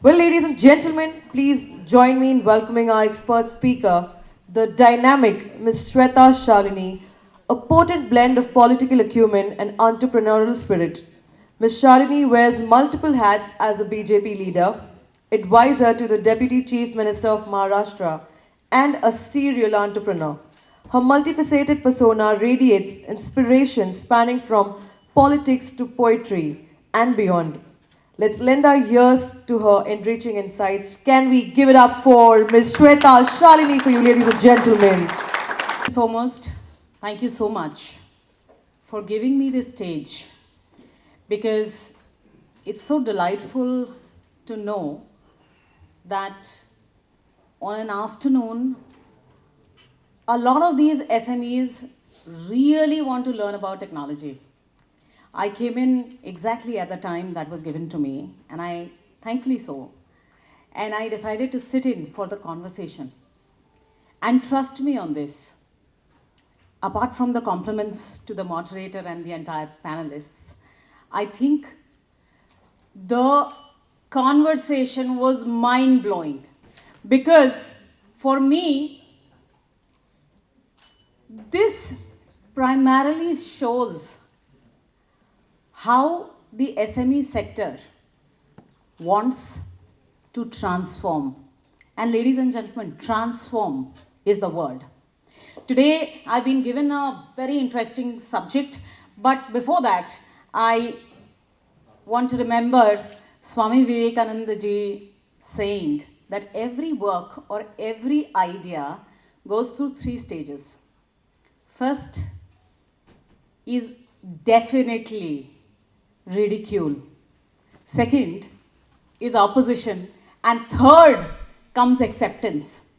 Well, ladies and gentlemen, please join me in welcoming our expert speaker, the dynamic Ms. Shweta Shalini, a potent blend of political acumen and entrepreneurial spirit. Ms. Shalini wears multiple hats as a BJP leader, advisor to the Deputy Chief Minister of Maharashtra, and a serial entrepreneur. Her multifaceted persona radiates inspiration spanning from politics to poetry and beyond. Let's lend our ears to her enriching insights. Can we give it up for Ms. Shweta Shalini for you, ladies and gentlemen? Foremost, thank you so much for giving me this stage, because it's so delightful to know that on an afternoon, a lot of these SMEs really want to learn about technology. I came in exactly at the time that was given to me, and I, thankfully so, and I decided to sit in for the conversation. And trust me on this, apart from the compliments to the moderator and the entire panelists, I think the conversation was mind-blowing, because for me, this primarily shows how the SME sector wants to transform. And ladies and gentlemen, transform is the word. Today, I've been given a very interesting subject, but before that, I want to remember Swami 𝐬𝐭𝐚𝐳𝐵 saying that every work or every idea goes through 3 stages. First is definitely ridicule. Second is opposition. And third comes acceptance.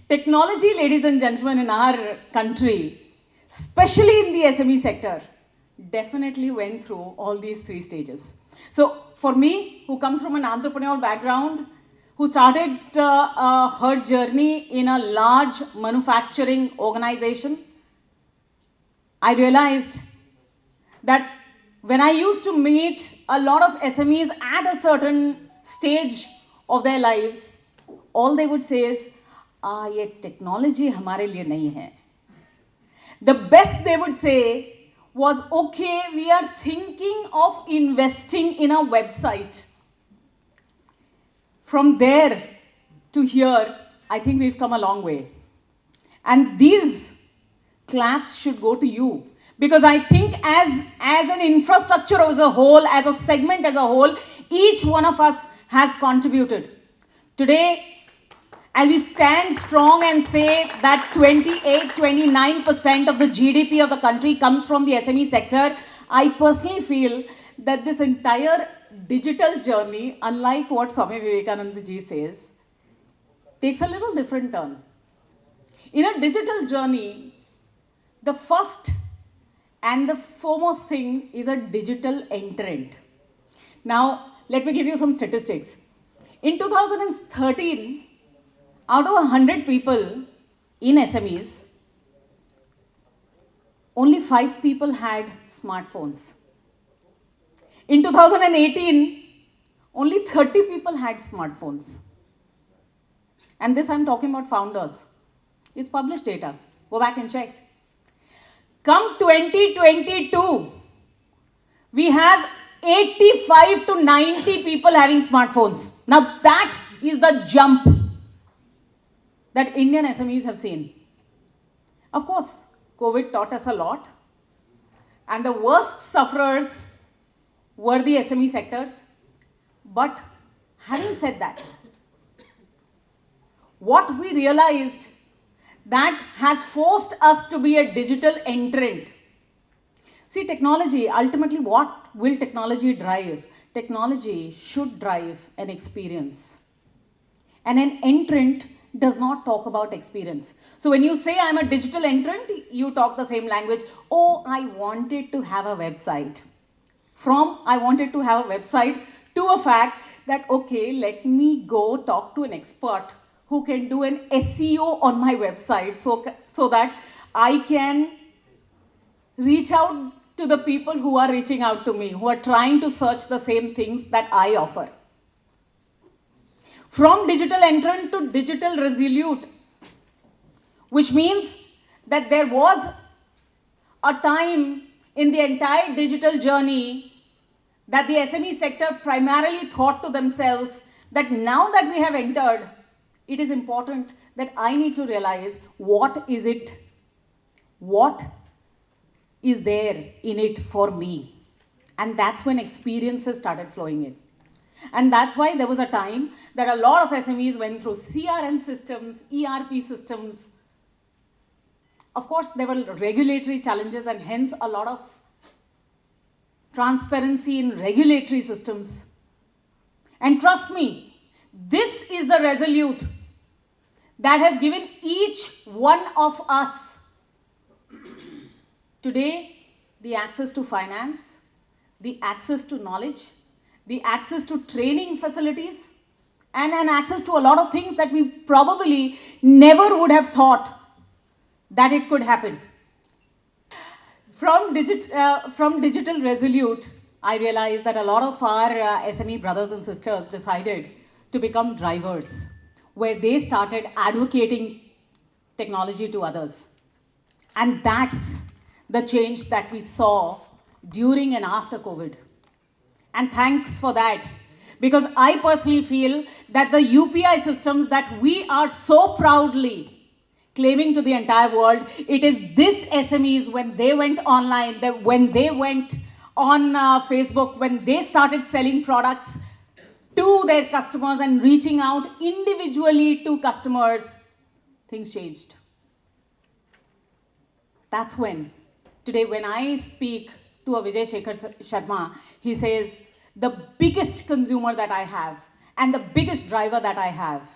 Technology, ladies and gentlemen, in our country, especially in the SME sector, definitely went through all these 3 stages. So for me, who comes from an entrepreneurial background, who started her journey in a large manufacturing organization, I realized that when I used to meet a lot of SMEs at a certain stage of their lives, all they would say is, ye technology hamare liye nahi hai. The best they would say was, okay, we are thinking of investing in a website. From there to here, I think we've come a long way. And these claps should go to you. Because I think as an infrastructure as a whole, as a segment as a whole, each one of us has contributed. Today, as we stand strong and say that 28-29% of the GDP of the country comes from the SME sector, I personally feel that this entire digital journey, unlike what Swami 𝐬𝐵 says, takes a little different turn. In a digital journey, the first and the foremost thing is a digital entrant. Now, let me give you some statistics. In 2013, out of 100 people in SMEs, only 5 people had smartphones. In 2018, only 30 people had smartphones. And this I'm talking about founders. It's published data. Go back and check. Come 2022, we have 85 to 90 people having smartphones. Now that is the jump that Indian SMEs have seen. Of course, COVID taught us a lot. And the worst sufferers were the SME sectors. But having said that, what we realized that has forced us to be a digital entrant. See, technology, ultimately what will technology drive? Technology should drive an experience. And an entrant does not talk about experience. So when you say I'm a digital entrant, you talk the same language. Oh, I wanted to have a website. From I wanted to have a website to a fact that, okay, let me go talk to an expert who can do an SEO on my website so that I can reach out to the people who are reaching out to me, who are trying to search the same things that I offer. from digital entrant to digital resolute, which means that there was a time in the entire digital journey that the SME sector primarily thought to themselves that now that we have entered, it is important that I need to realize what is there in it for me. And that's when experiences started flowing in. And that's why there was a time that a lot of SMEs went through CRM systems, ERP systems. Of course, there were regulatory challenges and hence a lot of transparency in regulatory systems. And trust me, this is the Resolute that has given each one of us today the access to finance, the access to knowledge, the access to training facilities, and an access to a lot of things that we probably never would have thought that it could happen. From Digital Resolute, I realized that a lot of our SME brothers and sisters decided to become drivers, where they started advocating technology to others. And that's the change that we saw during and after COVID. And thanks for that, because I personally feel that the UPI systems that we are so proudly claiming to the entire world, it is this SMEs, when they went online, when they went on Facebook, when they started selling products to their customers and reaching out individually to customers, things changed. That's when, today when I speak to a 𝐗𝐻𝐵, he says, the biggest consumer that I have and the biggest driver that I have,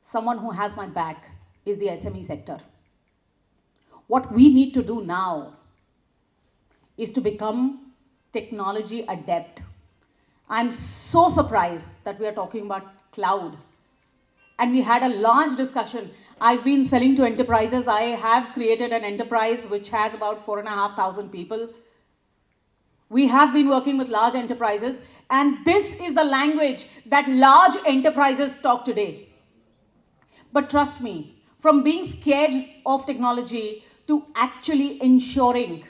someone who has my back, is the SME sector. What we need to do now is to become technology adept. I'm so surprised that we are talking about cloud. And we had a large discussion. I've been selling to enterprises. I have created an enterprise which has about 4,500 people. We have been working with large enterprises, and this is the language that large enterprises talk today. But trust me, from being scared of technology to actually ensuring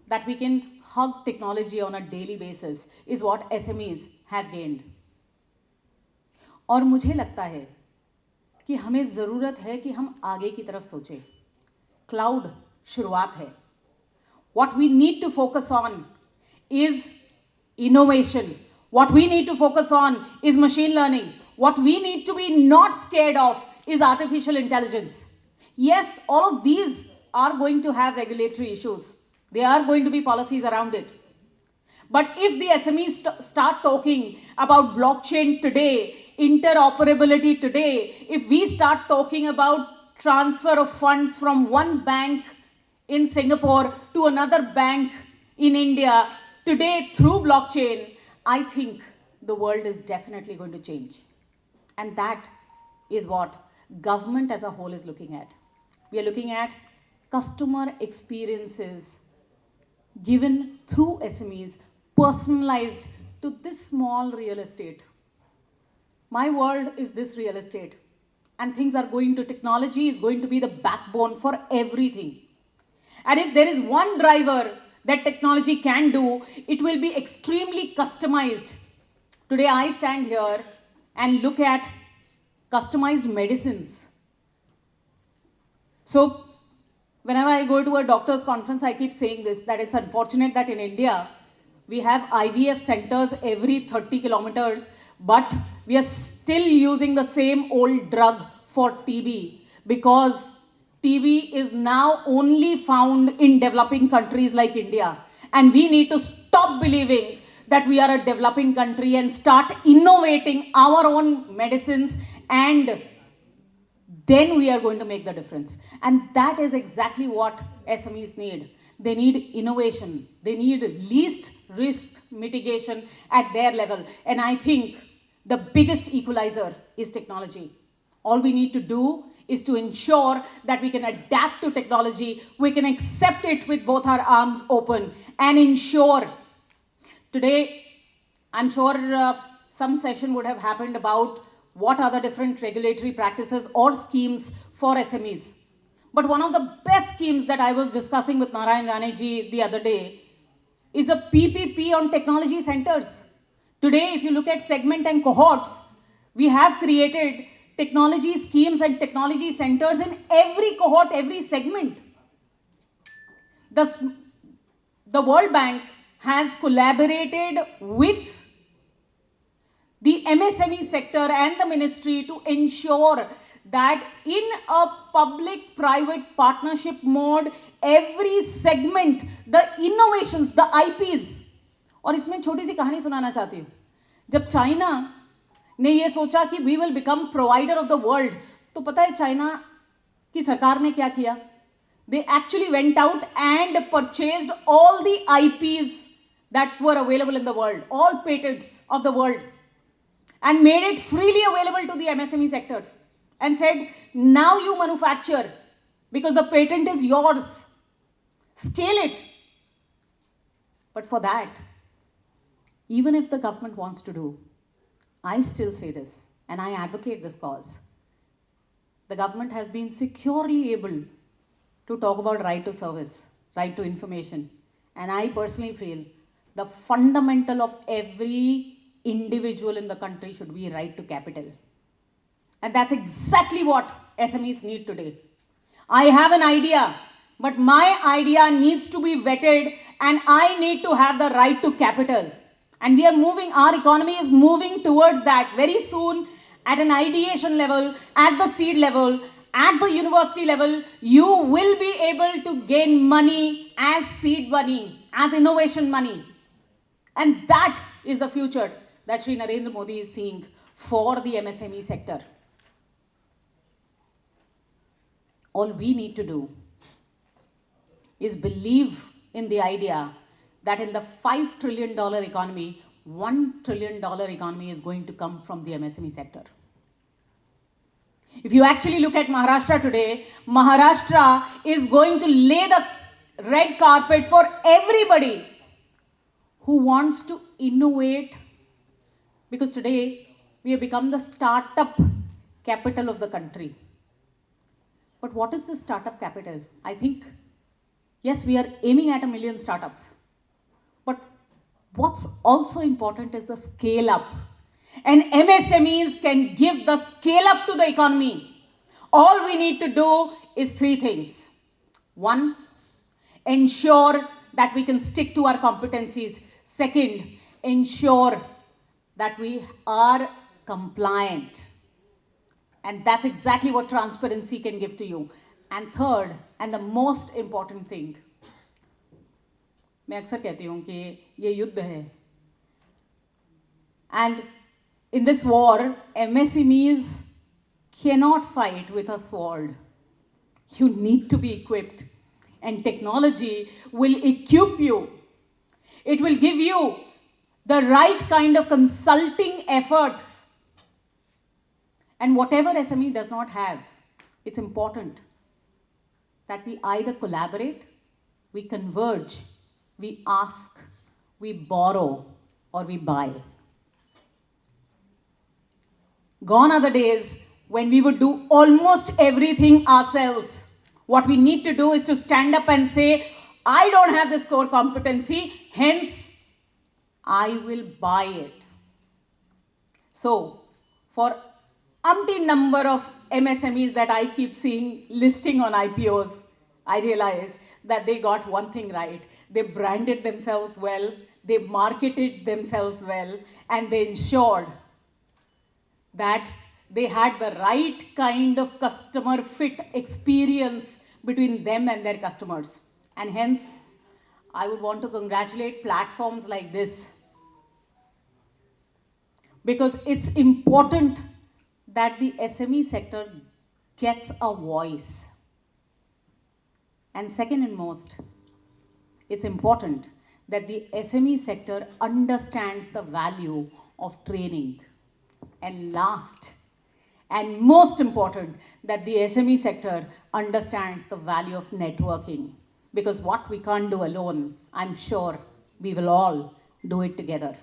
that we can hug technology on a daily basis is what SMEs have gained. और मुझे लगता है कि हमें ज़रूरत है कि हम आगे की तरफ सोचें. Cloud शुरुआत है. What we need to focus on is innovation. What we need to focus on is machine learning. What we need to be not scared of is artificial intelligence. Yes, all of these are going to have regulatory issues. There are going to be policies around it. But if the SMEs start talking about blockchain today, interoperability today, if we start talking about transfer of funds from one bank in Singapore to another bank in India today through blockchain, I think the world is definitely going to change. And that is what government as a whole is looking at. We are looking at customer experiences given through SMEs, personalized to this small real estate. My world is this real estate, and things are going to, technology is going to be the backbone for everything. And if there is one driver that technology can do, it will be extremely customized. Today I stand here and look at customized medicines. So whenever I go to a doctor's conference, I keep saying this, that it's unfortunate that in India, we have IVF centers every 30 kilometers, but we are still using the same old drug for TB, because TB is now only found in developing countries like India. And we need to stop believing that we are a developing country and start innovating our own medicines, and then we are going to make the difference. And that is exactly what SMEs need. They need innovation. They need least risk mitigation at their level. And I think the biggest equalizer is technology. All we need to do is to ensure that we can adapt to technology, we can accept it with both our arms open, and ensure. Today, I'm sure some session would have happened about what are the different regulatory practices or schemes for SMEs. But one of the best schemes that I was discussing with Narayan Raneji the other day is a PPP on technology centers. Today, if you look at segment and cohorts, we have created technology schemes and technology centers in every cohort, every segment. The World Bank has collaborated with the MSME sector and the ministry to ensure that in a public-private partnership mode, every segment, the innovations, the IPs, और इसमें छोटी सी कहानी सुनाना चाहती हूँ. जब China ने ये सोचा कि we will become provider of the world, तो पता है चाइना की सरकार ने क्या किया? They actually went out and purchased all the IPs that were available in the world, all patents of the world, and made it freely available to the MSME sector and said, now you manufacture because the patent is yours. Scale it. But for that, even if the government wants to do, I still say this and I advocate this cause. The government has been securely able to talk about right to service, right to information. And I personally feel the fundamental of every individual in the country should be right to capital. And that's exactly what SMEs need today. I have an idea, but my idea needs to be vetted and I need to have the right to capital. And we are moving, our economy is moving towards that very soon at an ideation level, at the seed level, at the university level, you will be able to gain money as seed money, as innovation money. And that is the future that Shri Narendra Modi is seeing for the MSME sector. All we need to do is believe in the idea that in the $5 trillion economy, $1 trillion economy is going to come from the MSME sector. If you actually look at Maharashtra today, Maharashtra is going to lay the red carpet for everybody who wants to innovate, because today we have become the startup capital of the country. But what is the startup capital? I think, yes, we are aiming at 1 million startups. But what's also important is the scale up. And MSMEs can give the scale up to the economy. All we need to do is 3 things. 1, ensure that we can stick to our competencies. 2nd, ensure that we are compliant. And that's exactly what transparency can give to you. And 3rd, and the most important thing, मैं अक्सर कहती हूँ कि ये युद्ध है. And in this war, MSMEs cannot fight with a sword. You need to be equipped. And technology will equip you. It will give you the right kind of consulting efforts. And whatever SME does not have, it's important that we either collaborate, we converge, we ask, we borrow, or we buy. Gone are the days when we would do almost everything ourselves. What we need to do is to stand up and say, I don't have this core competency, hence I will buy it. So, for umpteen number of MSMEs that I keep seeing listing on IPOs, I realize that they got one thing right. They branded themselves well, they marketed themselves well, and they ensured that they had the right kind of customer fit experience between them and their customers. And hence, I would want to congratulate platforms like this, because it's important that the SME sector gets a voice. And second and most, it's important that the SME sector understands the value of training. And last and most important, that the SME sector understands the value of networking. Because what we can't do alone, I'm sure we will all do it together.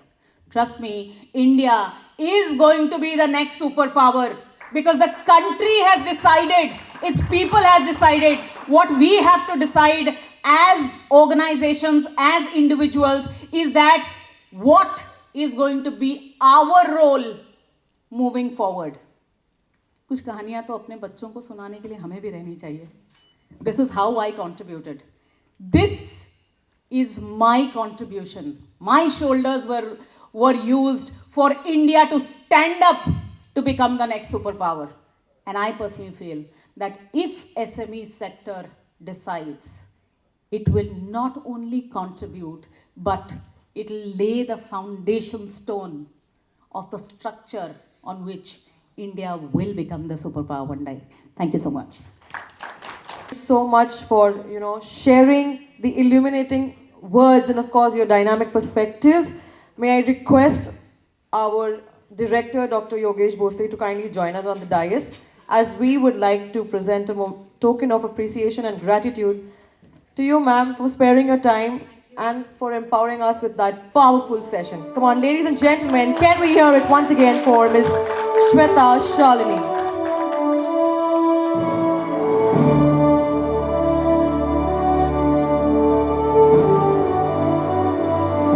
Trust me, India is going to be the next superpower because the country has decided, its people has decided. What we have to decide as organizations, as individuals, is that what is going to be our role moving forward. कुछ कहानियाँ तो अपने बच्चों को सुनाने के लिए हमें भी रहनी चाहिए. This is how I contributed. This is my contribution. My shoulders were used for India to stand up to become the next superpower. And I personally feel that if SME sector decides, it will not only contribute, but it will lay the foundation stone of the structure on which India will become the superpower one day. Thank you so much. So much for sharing the illuminating words and of course your dynamic perspectives. May I request our director, Dr. 𝐬𝐭𝐸𝐥𝐵 to kindly join us on the dais, as we would like to present a token of appreciation and gratitude to you, ma'am, for sparing your time and for empowering us with that powerful session. Come on, ladies and gentlemen, can we hear it once again for Ms. Shweta Shalini?